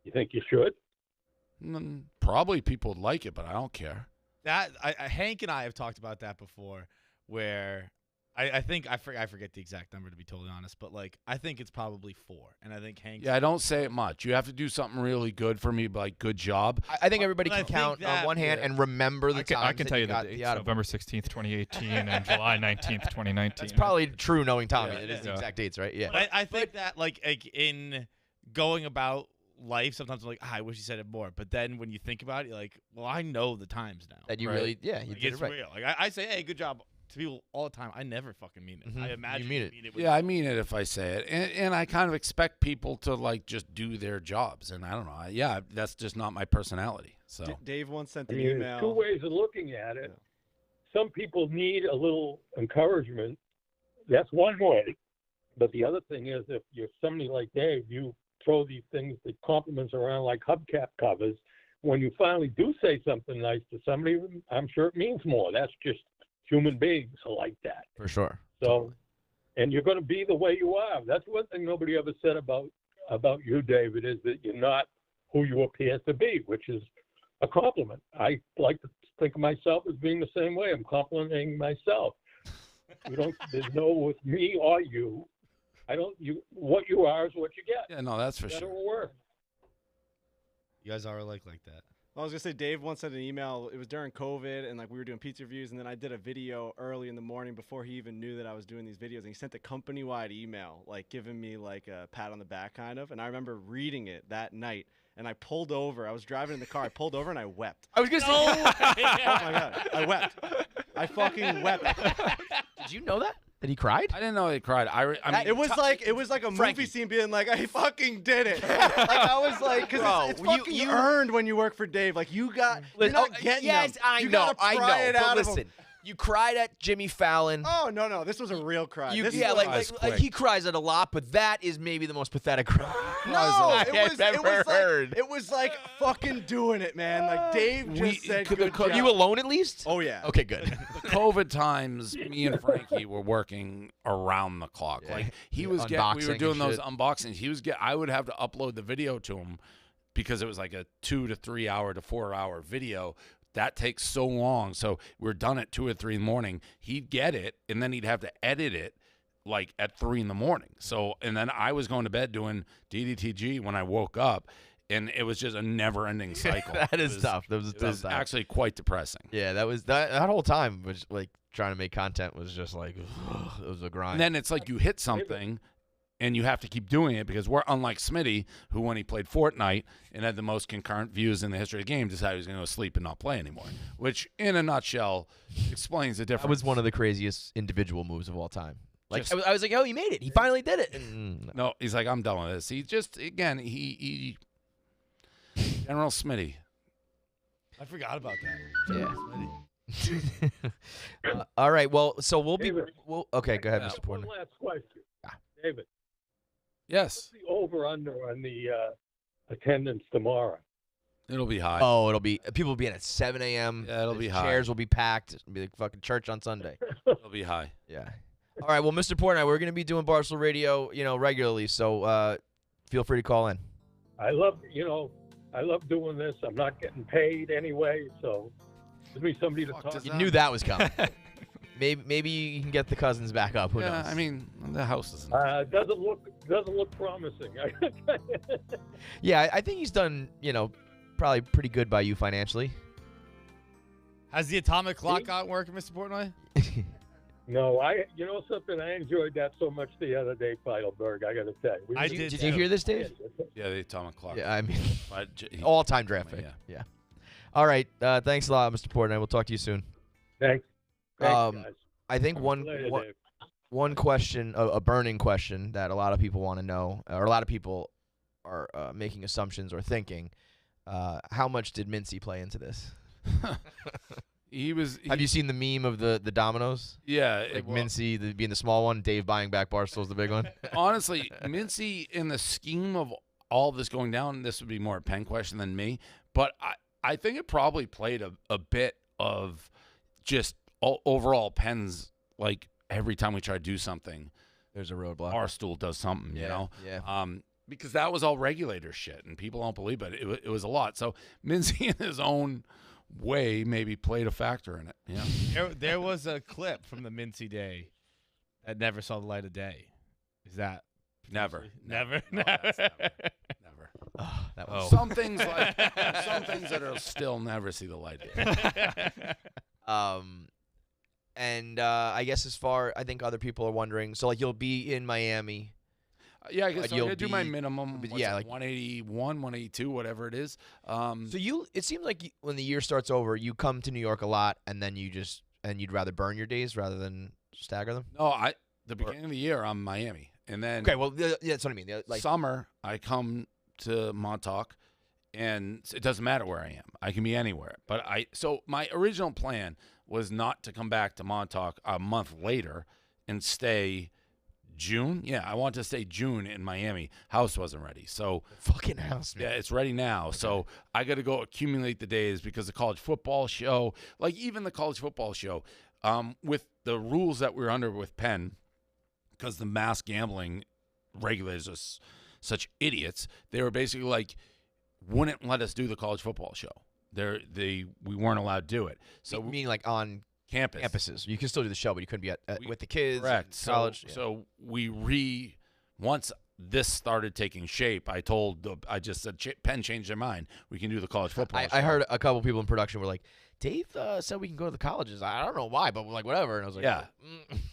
You think you should? Probably people would like it, but I don't care. Hank and I have talked about that before, where I think I forget the exact number to be totally honest, but like I think it's probably 4, and I think Hank. Yeah, I don't say it much. You have to do something really good for me, like good job. I think everybody But I can think count that- on one hand and remember the I times can that tell you got the dates: out of. November 16th, 2018, and July 19th, 2019. That's probably true, knowing Tommy. Yeah, It is the yeah. exact dates, right? Yeah. But I think that like in going about life, sometimes I'm like, I wish you said it more. But then when you think about it, you're like, well, I know the times now. That you Right. really, you Like, did it's it right. real. Like I say, hey, good job to people all the time. I never fucking mean it. Mhm. I imagine You mean it. with- Yeah, I mean it if I say it, and I kind of expect people to like just do their jobs, and I don't know. Yeah, that's just not my personality. So Dave once sent I an mean, email. there's two ways of looking at it. Some people need a little encouragement. That's one way. But the other thing is, if you're somebody like Dave, you throw these things, the compliments around like hubcap covers. When you finally do say something nice to somebody, I'm sure it means more. That's just human beings are like that. For sure. So, and you're going to be the way you are. That's one thing nobody ever said about you, David, is that you're not who you appear to be, which is a compliment. I like to think of myself as being the same way. I'm complimenting myself. There's no with me or you. What you are is what you get. yeah, no, that's for That sure. will work. You guys are like that. I was gonna say Dave once sent an email. It was during COVID, and like we were doing pizza reviews, and then I did a video early in the morning before he even knew that I was doing these videos. And he sent a company-wide email, like giving me like a pat on the back, kind of. And I remember reading it that night, and I pulled over. I was driving in the car. I pulled over and I wept. I was gonna say. Oh my god, I wept. I fucking wept. Did you know that he cried? I didn't know he cried. I mean, It was like a Frankie. movie scene being like, I fucking did it. Like I was like, because Bro, it's fucking you- earned when you work for Dave. Like you got, you're not getting yes, them. I You know, gotta pry it But out of 'em. listen, you cried at Jimmy Fallon. Oh no, this was a real cry. You, This is yeah, what- was like quick. he cries at a lot, but that is maybe the most pathetic cry. no, I it have was ever heard. Like, it was like fucking doing it, man. Like Dave just said, good job. You alone at least? Oh yeah. Okay, good. the COVID times, me and Frankie were working around the clock. Yeah. Like we were Unboxing doing and those shit. unboxings. I would have to upload the video to him because it was like a 2 to 3 hour to 4 hour video. That takes so long. So we're done at 2 or 3 in the morning. He'd get it, and then he'd have to edit it like at 3 in the morning. So, and then I was going to bed doing DDTG when I woke up, and it was just a never-ending cycle. That It is was- tough. That was a It tough was time. actually quite depressing. Yeah, that whole time was like trying to make content was just like it was a grind. And then it's like you hit something, and you have to keep doing it because we're unlike Smitty, who when he played Fortnite and had the most concurrent views in the history of the game, decided he was going to go sleep and not play anymore. Which, in a nutshell, explains the difference. that was one of the craziest individual moves of all time. Like Just- I was like, oh, he made it. He finally did it. And, No, he's like, I'm done with this. He just, again, he General Smitty. I forgot about that. yeah. All right. Well, so we'll be. David. Okay, go ahead, Yeah. Mr. One Portner. last question. Ah. David, Yes, the over-under on the attendance tomorrow. it'll be high. Oh, it'll be people will be in at 7 a.m. Yeah, it'll The be high. Chairs will be packed. It'll be like fucking church on Sunday. It'll be high. Yeah. All right. Well, Mr. Portnoy, we're gonna be doing Barstool Radio, regularly. So feel free to call in. I love doing this. I'm not getting paid anyway, so give me somebody to Fuck, talk does to. You knew that was coming. maybe you can get the cousins back up. Who Yeah, knows? I mean, the house isn't. Doesn't look promising. yeah, I think he's done, probably pretty good by you financially. Has the atomic clock gotten working, Mr. Portnoy? No, you know something? I enjoyed that so much the other day, Feidelberg. I got to say. I Did did you too. hear this, Dave? Yeah, the atomic clock. Yeah, I mean, But all-time draft pick. Yeah. Yeah. All right. Thanks a lot, Mr. Portnoy. We'll talk to you soon. Thanks. Thanks, guys. I think Later, Dave. one question, a burning question that a lot of people want to know, or a lot of people are making assumptions or thinking, how much did Mincy play into this? Have you seen the meme of the dominoes? Yeah. Like Mincy being the small one, Dave buying back Barstool's the big one? Honestly, Mincy, in the scheme of all this going down, this would be more a Penn question than me. But I think it probably played a bit of just overall Penn's, like, every time we try to do something, There's a roadblock. Barstool does something, you know? Yeah. Because that was all regulator shit, and people don't believe it. It was a lot. So Mincy, in his own way, maybe played a factor in it. Yeah. There was a clip from the Mincy day that never saw the light of day. Is that Never. No, Never. Never. Oh, that was Some things that will still never see the light of day. And I guess I think other people are wondering. So like you'll be in Miami. Yeah, I guess Like, I'm you'll gonna do my be- minimum. but What's yeah, it, like- 181, 182, whatever it is. So it seems like when the year starts over, you come to New York a lot, and then you'd rather burn your days rather than stagger them. No, the beginning of the year I'm Miami, and then Okay, well yeah, that's what I mean. Like summer I come to Montauk, and it doesn't matter where I am. I can be anywhere. But so my original plan was not to come back to Montauk a month later and stay June. Yeah, I wanted to stay June in Miami. House wasn't ready, so fucking house, man. yeah, it's ready now. So I got to go accumulate the days because the college football show, like even the college football show, with the rules that we're under with Penn, because the mass gambling regulators are such idiots, they were basically like, wouldn't let us do the college football show. We weren't allowed to do it. So meaning like on campus. campuses, you can still do the show, but you couldn't be with the kids. Correct. and college. So once this started taking shape, I just said Penn changed their mind. We can do the college football. I heard a couple people in production were like, Dave said we can go to the colleges. I don't know why, but like whatever. And I was like, Yeah.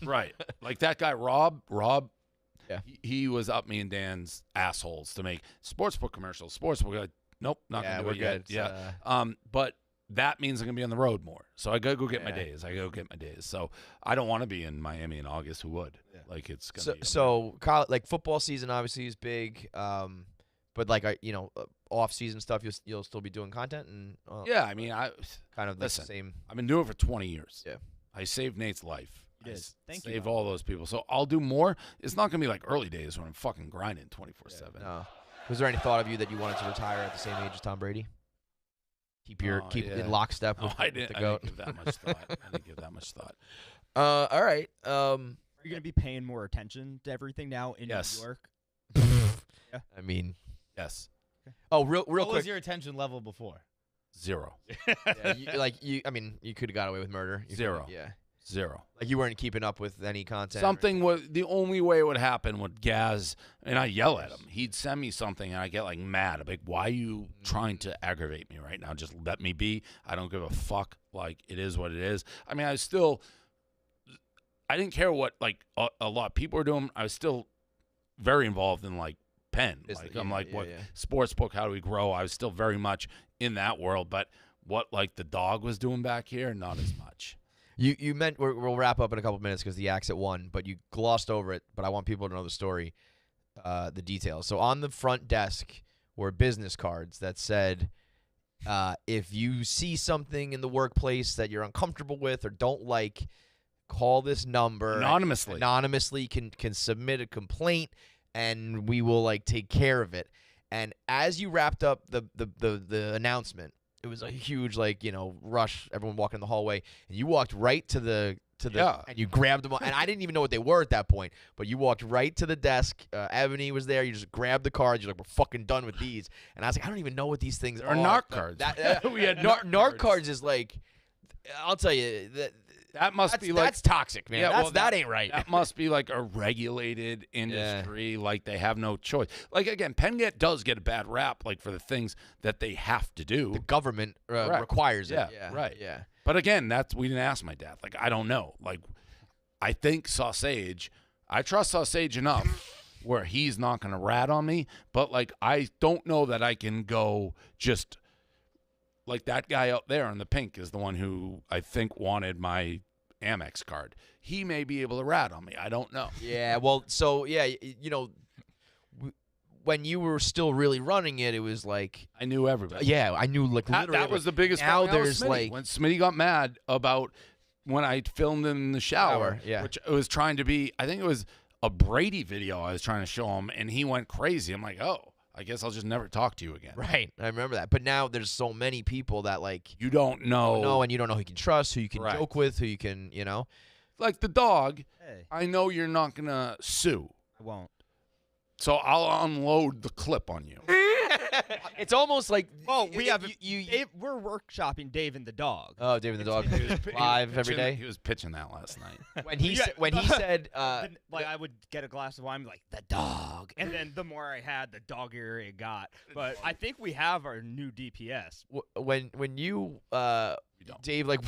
Right. Like that guy Rob. Yeah. He was up me and Dan's assholes to make sportsbook commercials. Sportsbook. Nope, not yeah, gonna do we're it yet. good. It's, Yeah. But that means I'm gonna be on the road more. So I gotta go get my days. So I don't want to be in Miami in August. Who would? Yeah. Like it's gonna be like football season obviously is big. But like off season stuff, you'll still be doing content and yeah. I mean, kind of the listen, same. I've been doing it for 20 years. Yeah. I saved Nate's life. You did. Thank you. Save all those people. So I'll do more. It's not gonna be like early days when I'm fucking grinding 24/7. No. Was there any thought of you that you wanted to retire at the same age as Tom Brady? Keep in lockstep No, with, I with didn't the goat. give that much thought. I didn't give that much thought. All right. Are you going to be paying more attention to everything now in Yes. New York? I mean, Yes. real What was quick. your attention level before? 0. I mean, you could have got away with murder. You could've- 0. Yeah. 0. Like you weren't keeping up with any content. Something was the only way it would happen would Gaz, and I yell at him. He'd send me something, and I get like mad. I'm like, "Why are you trying to aggravate me right now? Just let me be. I don't give a fuck. Like it is what it is." I mean, I didn't care what like a lot of people were doing. I was still very involved in like Penn. I'm like, what sports book? How do we grow? I was still very much in that world, but what like the dog was doing back here, not as much. You meant we'll wrap up in a couple minutes because the Axe at 1, but you glossed over it. But I want people to know the story, the details. So on the front desk were business cards that said, if you see something in the workplace that you're uncomfortable with or don't like, call this number Anonymously. Anonymously can submit a complaint, and we will like take care of it. And as you wrapped up the announcement, it was a huge rush. Everyone walking in the hallway, and you walked right to the and you grabbed them. And I didn't even know what they were at that point. But you walked right to the desk. Ebony was there. You just grabbed the cards. You're like, we're fucking done with these. And I was like, I don't even know what these things are. NARC cards. We had NARC cards. Is like, I'll tell you That must be like that's toxic, man. Yeah, that ain't right. That must be like a regulated industry. Like they have no choice. Like again, Penn does get a bad rap, like for the things that they have to do. The government requires it. Yeah, right. Yeah. But again, we didn't ask my dad. Like I don't know. Like I think Sausage, I trust Sausage enough where he's not going to rat on me, but like I don't know that I can go just like that guy out there in the pink is the one who I think wanted my Amex card. He may be able to rat on me. I don't know. Yeah, well, so yeah, when you were still really running it, it was like I knew everybody. yeah, I knew like literally. That was the biggest now falling out with there's Smitty. like When Smitty got mad about when I filmed in the shower, yeah. which it was trying to be, I think it was a Brady video I was trying to show him, and he went crazy. I'm like, oh, I guess I'll just never talk to you again. right. I remember that, but now there's so many people that like You don't know. know, and you don't know who you can trust, who you can Correct. joke with, who you can Like the dog, Hey, I know you're not going to sue. I won't. So I'll unload the clip on you. It's almost like Oh, we have you. Dave, we're workshopping Dave and the dog. Oh, David the dog live every day. He was pitching that last night. When he Yeah. when he said Like I would get a glass of wine, like the dog, and then the more I had, the doggier it got. But I think we have our new DPS. when you You don't. Dave like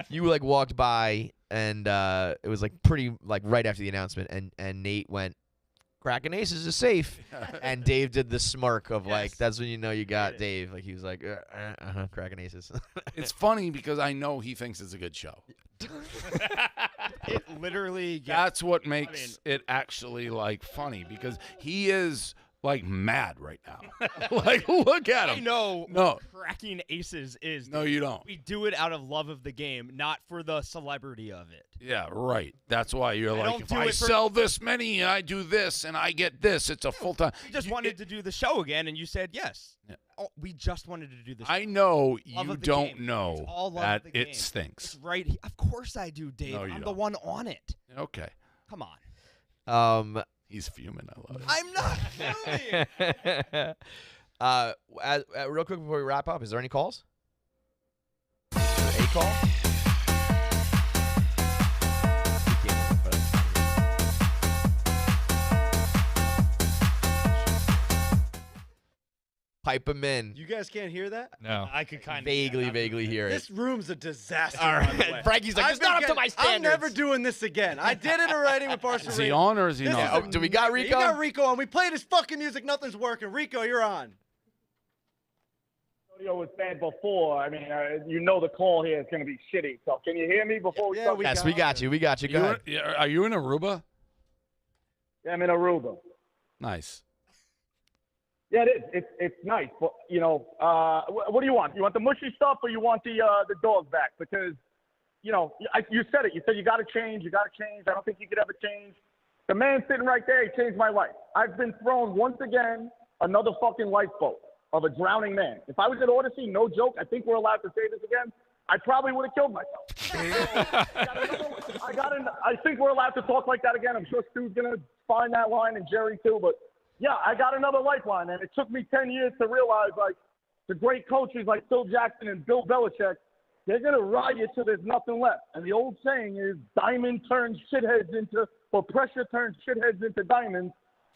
you like walked by and it was like pretty like right after the announcement and Nate went Kraken Aces is safe and Dave did the smirk of like Yes. that's when you know you got Yeah. Dave like he was like Kraken Aces. It's funny because I know he thinks it's a good show. It literally gets That's what makes it actually like funny because he is like mad right now. Like look at I him. know No. cracking aces is. No, you don't. We do it out of love of the game, not for the celebrity of it. Yeah, right. That's why you're like, don't if do I it for- sell this many and I do this and I get this, it's a full time. We just wanted to do the show again, and you said yes. Yeah. Oh, we just wanted to do the show. I know Love you of the don't game. It's know all love that of the it game. stinks. It's right. Of course I do, Dave. No, you I'm the don't. one on it. Okay. Come on. He's fuming. I love it. I'm not doing. Real quick before we wrap up, is there any calls? Is there a call? Pipe him in. You guys can't hear that? No. I could kind of Vaguely hear it. This room's a disaster. All by the way. right. Frankie's like, I've it's not been up to my getting- I'm standards. never doing this again. I did it already with Barstool Is he Radio. on or is he This not? is do we got You Rico? got Rico on. We played his fucking music. Nothing's working. Rico, you're on. Audio was bad before. I mean, you know the call here is going to be shitty. So can you hear me before we Yeah, start? we Yes, we got you. We got you. Go ahead. Are you in Aruba? Yeah, I'm in Aruba. Nice. Yeah, it is. It's nice, but you know, what do you want? You want the mushy stuff, or you want the dog back? Because, you know, you said it. You said you got to change. You got to change. I don't think you could ever change. The man sitting right there, he changed my life. I've been thrown once again another fucking lifeboat of a drowning man. If I was at Odyssey, no joke, I think we're allowed to say this again, I probably would have killed myself. I think we're allowed to talk like that again. I'm sure Stu's going to find that line and Jerry too. But, yeah, I got another lifeline. And it took me 10 years to realize, like, the great coaches like Phil Jackson and Bill Belichick, they're going to ride you till there's nothing left. And the old saying is diamond turns shitheads into, or pressure turns shitheads into diamonds.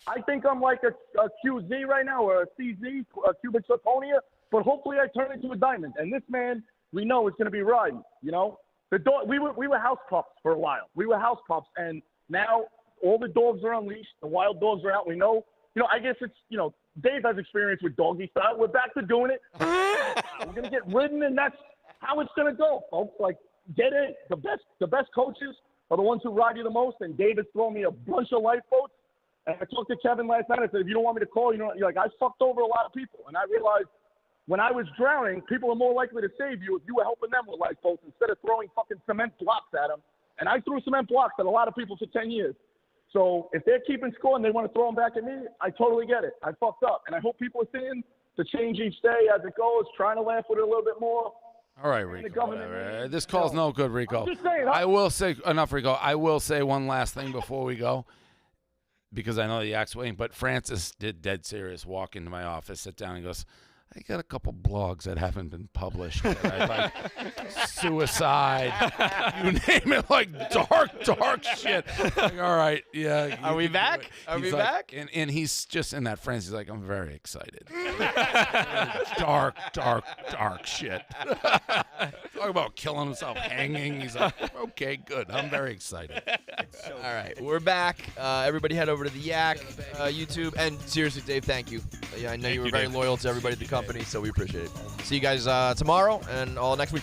I think I'm like a QZ right now, or a CZ, a cubic zirconia, but hopefully I turn into a diamond. And this man, we know, is going to be riding, you know? The dog, we were house pups for a while. We were house pups, and now all the dogs are unleashed. The wild dogs are out. We know, you know, I guess it's, you know, Dave has experience with doggy style. We're back to doing it. We're going to get ridden, and that's how it's going to go, folks. Like, get in. The best coaches are the ones who ride you the most, and Dave has thrown me a bunch of lifeboats. And I talked to Kevin last night. I said, if you don't want me to call, you know, you're like, I fucked over a lot of people. And I realized when I was drowning, people are more likely to save you if you were helping them with lifeboats instead of throwing fucking cement blocks at them. And I threw cement blocks at a lot of people for 10 years. So if they're keeping score and they want to throw them back at me, I totally get it. I fucked up. And I hope people are seeing to change each day as it goes, trying to laugh with it a little bit more. All right, the Rico. government Whatever. needs, This call's you know, no good, Rico. I'm just saying, I will say enough, Rico. I will say one last thing before we go, because I know the act's waiting. But Francis did dead serious walk into my office, sit down, and goes, I got a couple blogs that haven't been published. That I like suicide, you name it, like dark shit. Like, all right, yeah. Are we back? Are we back? And he's just in that frenzy. He's like, I'm very excited. dark shit. Talk about killing himself, hanging. He's like, okay, good. I'm very excited. All right, we're back. Everybody head over to the Yak YouTube. And seriously, Dave, thank you. Yeah, I know you were very loyal to everybody at the company, so we appreciate it. See you guys tomorrow and all next week.